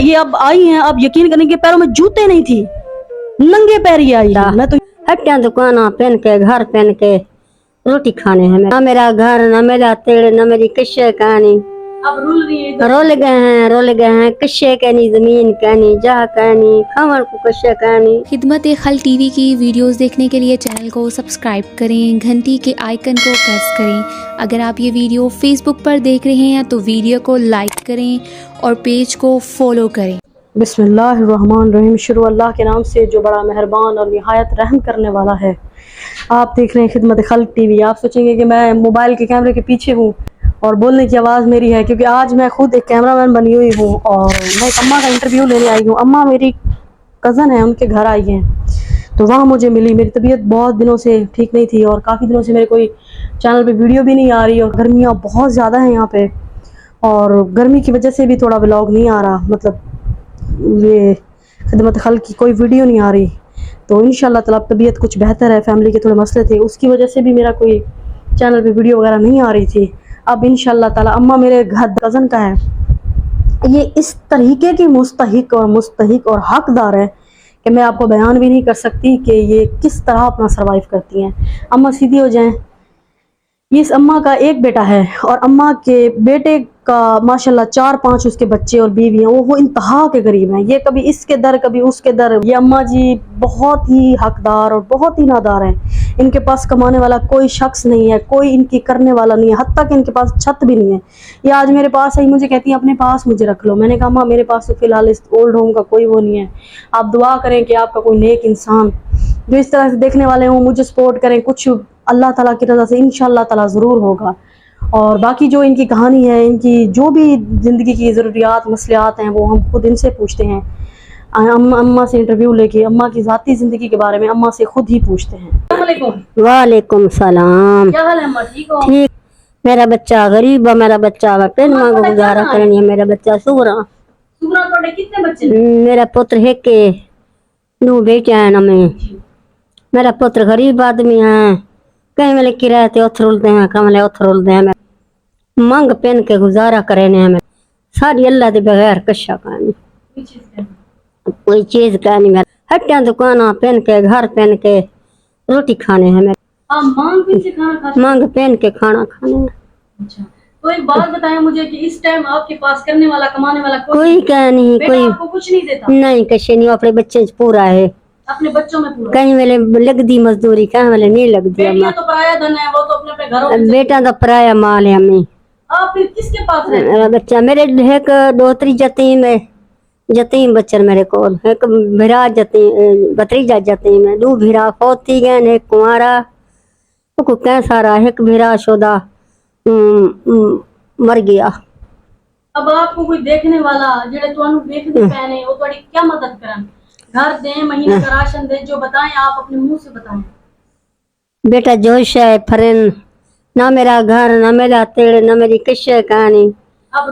ये अब आई हैं, अब यकीन करें कि पैरों में जूते नहीं थी, नंगे पैर ही आई हैं। मैं तो हट्टिया दुकाना पहन के घर पहन के रोटी खाने हैं। ना मेरा घर, ना मेरा तेड़, ना मेरी किस्से कहानी। अब रोल गए हैं किस्से कहनी, जमीन कहनी, जहा कहनी, खमर को किस्से कहनी। खिदमत खल टीवी की वीडियोस देखने के लिए चैनल को सब्सक्राइब करें, घंटी के आइकन को प्रेस करें। अगर आप ये वीडियो फेसबुक पर देख रहे हैं तो वीडियो को लाइक करें और पेज को फॉलो करें। बिस्मिल्लाहिर्रहमानिर्रहीम। शुरू अल्लाह के नाम से जो बड़ा मेहरबान और निहायत रहम करने वाला है। आप देख रहे हैं खिदमत खल्क टीवी। आप सोचेंगे कि मैं मोबाइल के कैमरे के पीछे हूँ और बोलने की आवाज़ मेरी है, क्योंकि आज मैं खुद एक कैमरामैन बनी हुई हूँ और मैं एक अम्मा का इंटरव्यू लेने आई हूँ। अम्मा मेरी कज़न है, उनके घर आई हैं, तो वहाँ मुझे मिली। मेरी तबीयत बहुत दिनों से ठीक नहीं थी और काफ़ी दिनों से मेरे कोई चैनल पे वीडियो भी नहीं आ रही, और गर्मियाँ बहुत ज़्यादा हैं यहाँ पे, और गर्मी की वजह से भी थोड़ा व्लॉग नहीं आ रहा, मतलब ये खिदमत खल्क की कोई वीडियो नहीं आ रही। तो इंशाल्लाह ताला तबीयत कुछ बेहतर है, फैमिली के थोड़े मसले थे, उसकी वजह से भी मेरा कोई चैनल पे वीडियो वगैरह नहीं आ रही थी। अब इंशाल्लाह ताला अम्मा मेरे घर कज़न का है, ये इस तरीके की मुस्तहिक और हकदार है कि मैं आपको बयान भी नहीं कर सकती कि ये किस तरह अपना सर्वाइव करती हैं। अम्मा सीधी हो जाएं। ये इस अम्मा का एक बेटा है और अम्मा के बेटे का माशाल्लाह 4-5 उसके बच्चे और बीवी हैं। वो इंतहा के गरीब हैं, ये कभी इसके दर कभी उसके दर। ये अम्मा जी बहुत ही हकदार और बहुत ही नादार हैं। इनके पास कमाने वाला कोई शख्स नहीं है, कोई इनकी करने वाला नहीं है, हत्ता कि इनके पास छत भी नहीं है। ये आज मेरे पास आई, मुझे कहती है अपने पास मुझे रख लो। मैंने कहा अम्मा मेरे पास तो फ़िलहाल इस ओल्ड होम का कोई वो नहीं है, आप दुआ करें कि आपका कोई नेक इंसान जो इस तरह से देखने वाले हों मुझे सपोर्ट करें। कुछ अल्लाह ताला की रज़ा से इंशाअल्लाह ताला ज़रूर होगा। और बाकी जो इनकी कहानी है, इनकी जो भी ज़िंदगी की ज़रूरियात मसलियात हैं, वो हम खुद इनसे पूछते हैं। अम्मा से इंटरव्यू लेके अम्मा की ज़ाती ज़िंदगी के बारे में अम्मा से खुद ही पूछते हैं। वालेकुम सलाम। क्या हाल है अम्मा, ठीक हो? ठीक। मेरा बच्चा गरीब है, मेरा बच्चा पेन मांगो गुजारा करनी है। मेरा बच्चा सुगरा कितने बच्चे? मेरा पुत्र है के नू बेटे हैं ना। मेरा पुत्र गरीब आदमी है, कहीं मेले किराए ते उथरुलते हैं, कमले उथरुलते हैं। मंग पेन के गुजारा करे ने हमें सारी अल्लाह के बगैर कशा कहानी कोई चीज का नहीं। मेरा हट्टिया दुकाना पहन के घर पहन के रोटी खाने हैं। मेरे मांग पहन के खाना खाने हैं। अच्छा, तो एक बात बताएं मुझे कि इस टाइम आपके पास करने वाला कमाने वाला कोई क्या नहीं, कोई आपको कुछ नहीं देता? नहीं, कशे नहीं। अपने बच्चे पूरा है, अपने बच्चों में पूरा। कहीं वेले लगती मजदूरी, कहीं वेले नहीं लगती। बेटियां तो पराया धन है, वो तो अपने अपने घरों में। बेटा तो पराया माल है। हमें आप फिर किसके पास रहते हैं? मेरा बच्चा मेरे एक दोतरी जतीम है, जतीम बच्चन मेरे को एक भिरा जतीम भतीजा जतीम है। दो भिरा फौती गए, एक कुंवारा को कैंसर, एक भिरा शोदा मर गया। अब आपको कोई देखने वाला जेड़े तुहानू देखदे पैने वो तुम्हारी क्या मदद करन? घर दें, महीने का राशन दें, जो बताएं आप अपने मुंह से बताएं। बेटा जोश है फरन, ना मेरा घर, ना मेरा तेड़, ना मेरी किस्से कहानी। अब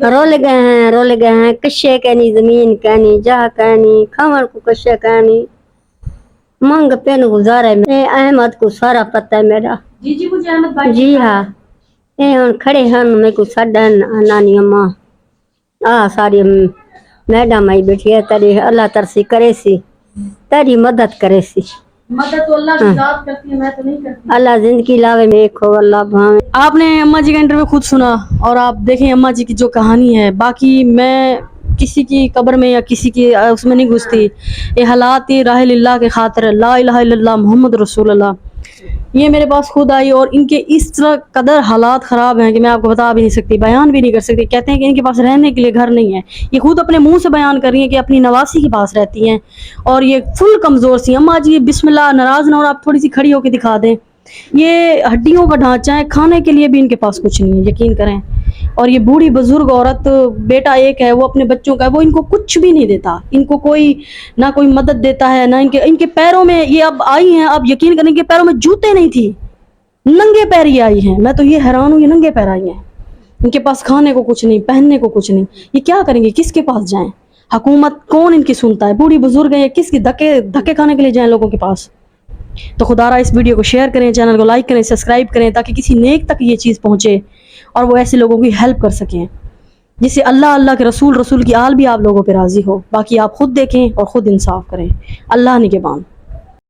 रोल गए हैं किस्से कहनी, जमीन कहनी, जहा कहनी, खमर को किस्से कहनी, मंग पेन गुजारे में। अहमद को सारा पता है मेरा। जी मुझे अहमद भाई जी हाँ, ये हम खड़े हैं मेरे को सडन नानी अम्मा आ सारी मैडम आई बैठी है। तेरी अल्लाह तरसी करे सी, तेरी मदद करे सी। मदद तो अल्लाह की जात करती है, मैं तो नहीं करती। अल्लाह जिंदगी लावे में एक हो, अल्लाह भावे। आपने अम्मा जी का इंटरव्यू खुद सुना और आप देखें अम्मा जी की जो कहानी है। बाकी मैं किसी की कब्र में या किसी की उसमें नहीं घुसती। ये हालात ही राह लिल्लाह के खातिर, ला इलाहा इल्लल्लाह मुहम्मद रसूलुल्लाह। ये मेरे पास खुद आई और इनके इस तरह कदर हालात ख़राब हैं कि मैं आपको बता भी नहीं सकती, बयान भी नहीं कर सकती। कहते हैं कि इनके पास रहने के लिए घर नहीं है। ये खुद अपने मुंह से बयान कर रही हैं कि अपनी नवासी के पास रहती हैं और ये फुल कमज़ोर सी। अम्मा जी बिस्मिल्लाह, नाराज़ ना, और आप थोड़ी सी खड़ी होकर दिखा दें। ये हड्डियों का ढांचा है, खाने के लिए भी इनके पास कुछ नहीं है, यकीन करें। और ये बूढ़ी बुजुर्ग औरत, बेटा एक है, वो अपने बच्चों का है, वो इनको कुछ भी नहीं देता। इनको कोई ना कोई मदद देता है ना इनके पैरों में। ये अब आई हैं, अब यकीन करें कि पैरों में जूते नहीं थी, नंगे पैर ही आई हैं। मैं तो ये हैरान हूँ, ये नंगे पैर आई हैं, इनके पास खाने को कुछ नहीं, पहनने को कुछ नहीं। ये क्या करेंगे, किसके पास जाएं? हुकूमत कौन इनकी सुनता है? बूढ़ी बुजुर्ग है, किसकी धक्के खाने के लिए जाएं लोगों के पास? तो खुदारा इस वीडियो को शेयर करें, चैनल को लाइक करें, सब्सक्राइब करें, ताकि किसी नेक तक ये चीज़ पहुँचे और वो ऐसे लोगों की हेल्प कर सकें। جس سے اللہ اللہ کے رسول کی آل بھی آپ لوگوں پہ راضی ہو. باقی آپ خود دیکھیں اور خود انصاف کریں. اللہ نگہبان.